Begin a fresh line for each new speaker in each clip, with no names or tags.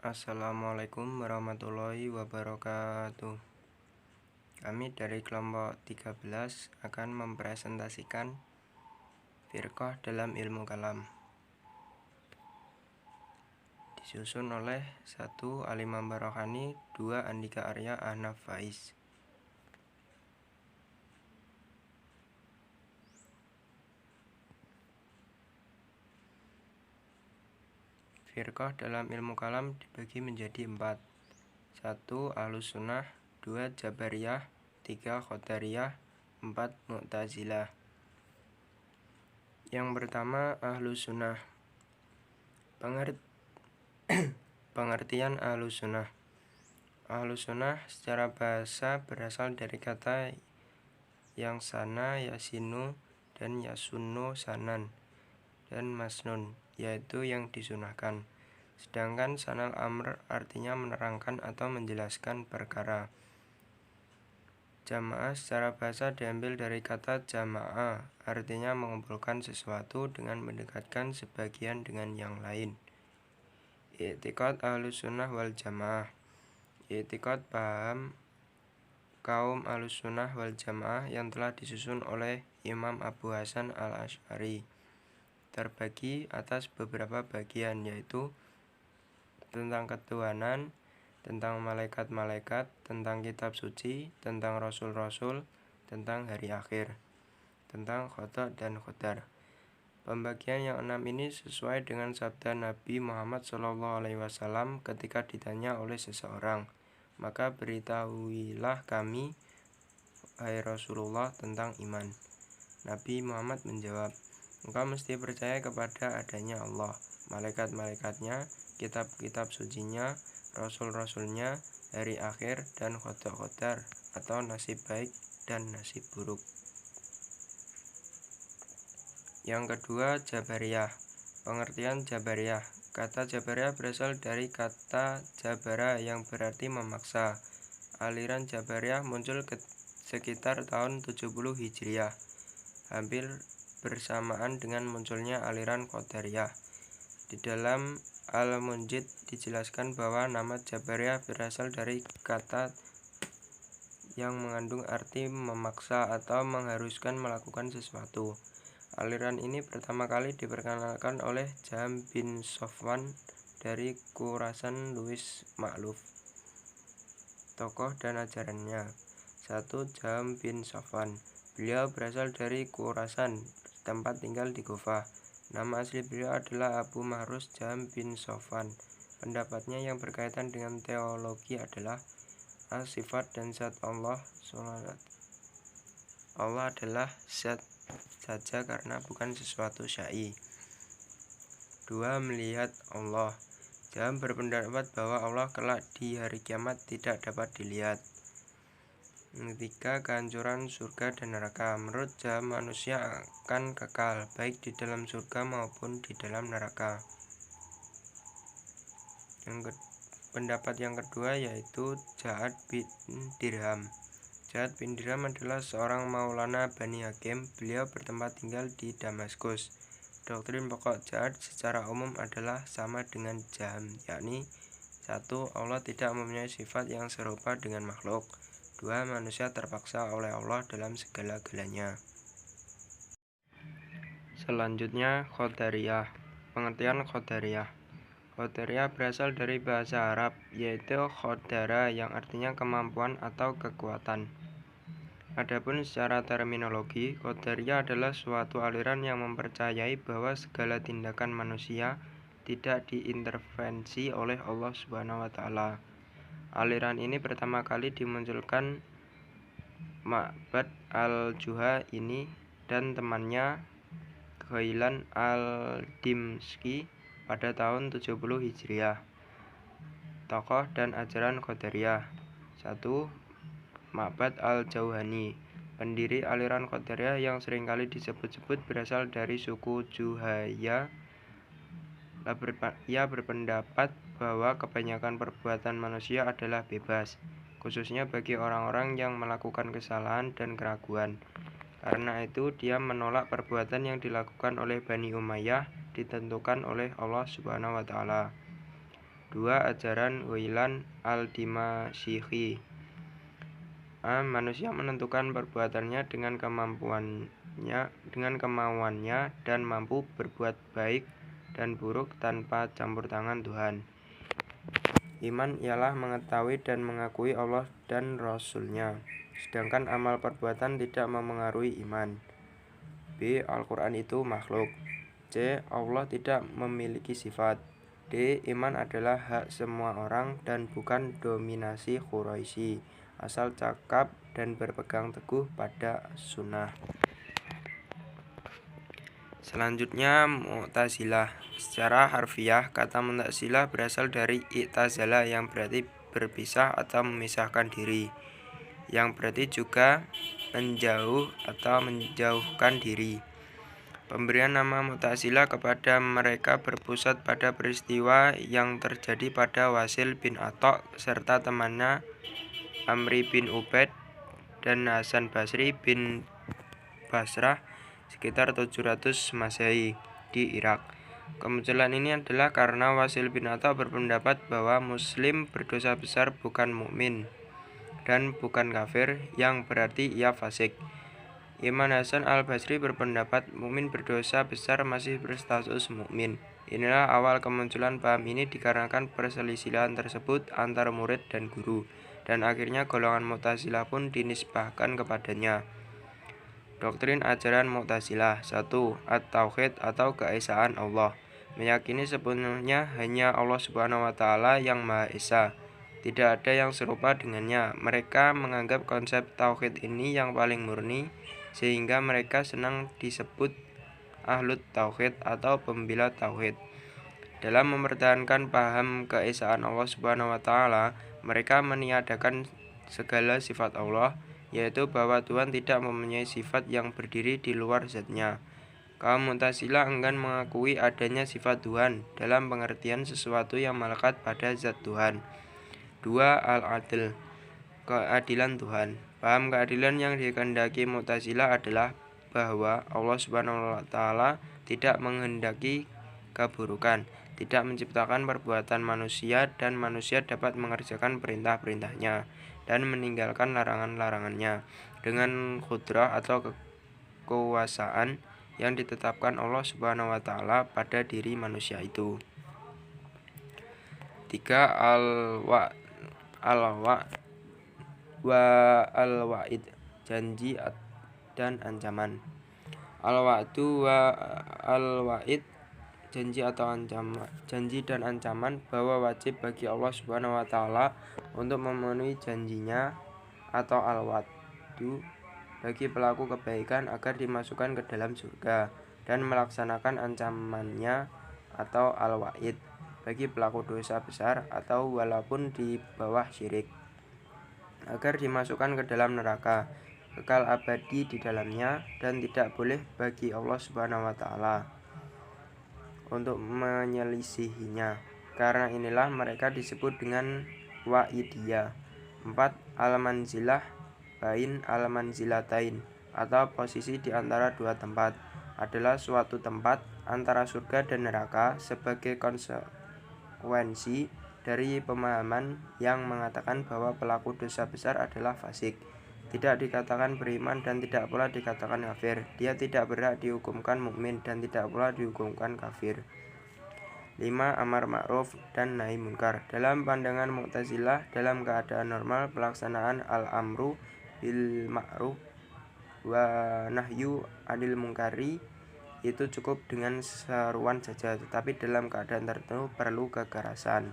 Assalamualaikum warahmatullahi wabarakatuh. Kami dari kelompok 13 akan mempresentasikan firqah dalam ilmu kalam, disusun oleh 1. Ali Mambar Rohani, 2. Andika Arya, Ahnaf Faiz. Firqah dalam ilmu kalam dibagi menjadi 4. 1. Ahlus Sunnah, 2. Jabariyah, 3. Qadariyah, 4. Mu'tazilah. Yang pertama, Ahlus Sunnah. Pengertian Ahlus Sunnah. Ahlus Sunnah secara bahasa berasal dari kata yang sana, yasinu, dan yasunnu sanan, dan masnun, yaitu yang disunahkan. Sedangkan sanal amr artinya menerangkan atau menjelaskan perkara. Jamaah secara bahasa diambil dari kata jamaah, artinya mengumpulkan sesuatu dengan mendekatkan sebagian dengan yang lain. I'tiqad Ahlus Sunnah wal Jamaah. I'tiqad paham kaum Ahlus Sunnah wal Jamaah yang telah disusun oleh Imam Abu Hasan al-Asy'ari terbagi atas beberapa bagian, yaitu tentang ketuhanan, tentang malaikat-malaikat, tentang kitab suci, tentang rasul-rasul, tentang hari akhir, tentang qada dan qadar. Pembagian yang 6 ini sesuai dengan sabda Nabi Muhammad SAW ketika ditanya oleh seseorang, "Maka beritahuilah kami, hai Rasulullah, tentang iman." Nabi Muhammad menjawab, "Engkau mesti percaya kepada adanya Allah, malaikat-malaikatnya, kitab-kitab sucinya, rasul-rasulnya, hari akhir, dan qada-qadar atau nasib baik dan nasib buruk." Yang kedua, Jabariyah. Pengertian Jabariyah. Kata Jabariyah berasal dari kata jabara yang berarti memaksa. Aliran Jabariyah muncul sekitar tahun 70 Hijriah, hampir bersamaan dengan munculnya aliran Qadariyah. Di dalam Al-Munjid dijelaskan bahwa nama Jabariyah berasal dari kata yang mengandung arti memaksa atau mengharuskan melakukan sesuatu. Aliran ini pertama kali diperkenalkan oleh Jahm bin Safwan dari Khurasan. Louis Ma'luf, tokoh dan ajarannya. 1. Jahm bin Safwan. Beliau berasal dari Khurasan, tempat tinggal di Kufah. Nama asli beliau adalah Abu Mahrus Jahm bin Safwan. Pendapatnya yang berkaitan dengan teologi adalah sifat dan zat Allah. Allah adalah zat saja karena bukan sesuatu syai. 2. Melihat Allah. Jahm berpendapat bahwa Allah kelak di hari kiamat tidak dapat dilihat. 3. Kehancuran surga dan neraka. Menurut Jahm, manusia akan kekal baik di dalam surga maupun di dalam neraka. Pendapat yang kedua yaitu Ja'ad bin Dirham. Ja'ad bin Dirham adalah seorang maulana Bani Hakim. Beliau bertempat tinggal di Damaskus. Doktrin pokok Ja'ad secara umum adalah sama dengan Jahm, yakni 1. Allah tidak mempunyai sifat yang serupa dengan makhluk. 2. Manusia terpaksa oleh Allah dalam segala-galanya. Selanjutnya, Qadariyah. Pengertian Qadariyah. Qadariyah berasal dari bahasa Arab, yaitu qadara yang artinya kemampuan atau kekuatan. Adapun secara terminologi, Qadariyah adalah suatu aliran yang mempercayai bahwa segala tindakan manusia tidak diintervensi oleh Allah Subhanahu wa Ta'ala. Aliran ini pertama kali dimunculkan Ma'bad al-Juhani dan temannya Ghailan al-Dimsyqi pada tahun 70 Hijriah. Tokoh dan ajaran Qadariyah. 1. Ma'bad al-Juhani. Pendiri aliran Qadariyah yang seringkali disebut-sebut berasal dari suku Juhayya. Ia berpendapat bahwa kebanyakan perbuatan manusia adalah bebas, khususnya bagi orang-orang yang melakukan kesalahan dan keraguan. Karena itu, dia menolak perbuatan yang dilakukan oleh Bani Umayyah ditentukan oleh Allah Subhanahu wa Ta'ala. 2. Ajaran Ghailan al-Dimasyikhi. A. Manusia menentukan perbuatannya dengan kemauannya dan mampu berbuat baik dan buruk tanpa campur tangan Tuhan. Iman ialah mengetahui dan mengakui Allah dan Rasul-Nya, sedangkan amal perbuatan tidak memengaruhi iman. B. Al-Quran itu makhluk. C. Allah tidak memiliki sifat. D. Iman adalah hak semua orang dan bukan dominasi Quraisy, asal cakap dan berpegang teguh pada sunnah. Selanjutnya, Mu'tazilah. Secara harfiah, kata Mu'tazilah berasal dari i'tazala yang berarti berpisah atau memisahkan diri, yang berarti juga menjauh atau menjauhkan diri. Pemberian nama Mu'tazilah kepada mereka berpusat pada peristiwa yang terjadi pada Wasil bin Atha serta temannya Amri bin Ubaid dan Hasan Basri bin Basrah sekitar 700 Masehi di Irak. Kemunculan ini adalah karena Wasil bin Atha berpendapat bahwa Muslim berdosa besar bukan mukmin dan bukan kafir, yang berarti ia fasik. Imam Hasan al-Basri berpendapat mukmin berdosa besar masih berstatus mukmin. Inilah awal kemunculan paham ini dikarenakan perselisihan tersebut antara murid dan guru, dan akhirnya golongan Mu'tazilah pun dinisbahkan kepadanya. Doktrin ajaran Mu'tazilah. 1. At-Tauhid atau keesaan Allah. Meyakini sepenuhnya hanya Allah Subhanahu wa Ta'ala yang Maha Esa. Tidak ada yang serupa dengannya. Mereka menganggap konsep tauhid ini yang paling murni, sehingga mereka senang disebut Ahlut Tauhid atau pembela tauhid. Dalam mempertahankan paham keesaan Allah Subhanahu wa Ta'ala, mereka meniadakan segala sifat Allah, yaitu bahwa Tuhan tidak mempunyai sifat yang berdiri di luar zatnya. Kaum Mu'tazilah enggan mengakui adanya sifat Tuhan dalam pengertian sesuatu yang melekat pada zat Tuhan. 2. Al-Adl, keadilan Tuhan. Paham keadilan yang dikehendaki Mu'tazilah adalah bahwa Allah Subhanahu wa Ta'ala tidak menghendaki keburukan, tidak menciptakan perbuatan manusia, dan manusia dapat mengerjakan perintah-perintahnya dan meninggalkan larangan-larangannya dengan qudrah atau kekuasaan yang ditetapkan Allah Subhanahu wa Ta'ala pada diri manusia itu. 3. Al-Wa'id, janji dan ancaman. Al-Wa'du wa al-Wa'id, janji atau ancaman, janji dan ancaman bahwa wajib bagi Allah Subhanahu wa Ta'ala untuk memenuhi janjinya, atau al-wa'du bagi pelaku kebaikan agar dimasukkan ke dalam surga, dan melaksanakan ancamannya, atau al-wa'id bagi pelaku dosa besar atau walaupun di bawah syirik, agar dimasukkan ke dalam neraka, kekal abadi di dalamnya, dan tidak boleh bagi Allah Subhanahu wa Ta'ala untuk menyelisihinya. Karena inilah mereka disebut dengan wa'idiyah. 4. Al-manzilah bain al-manzilatain, atau posisi di antara dua tempat, adalah suatu tempat antara surga dan neraka sebagai konsekuensi dari pemahaman yang mengatakan bahwa pelaku dosa besar adalah fasik, tidak dikatakan beriman dan tidak pula dikatakan kafir. Dia tidak berhak dihukumkan mukmin dan tidak pula dihukumkan kafir. 5. Amar ma'ruf dan nahi munkar. Dalam pandangan Mu'tazilah, dalam keadaan normal pelaksanaan al-amru bil ma'ruf wa nahyu anil munkari itu cukup dengan seruan saja, tetapi dalam keadaan tertentu perlu kekerasan.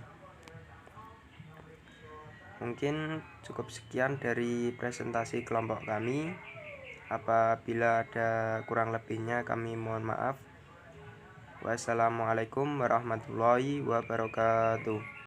Mungkin cukup sekian dari presentasi kelompok kami. Apabila ada kurang lebihnya kami mohon maaf. Wassalamualaikum warahmatullahi wabarakatuh.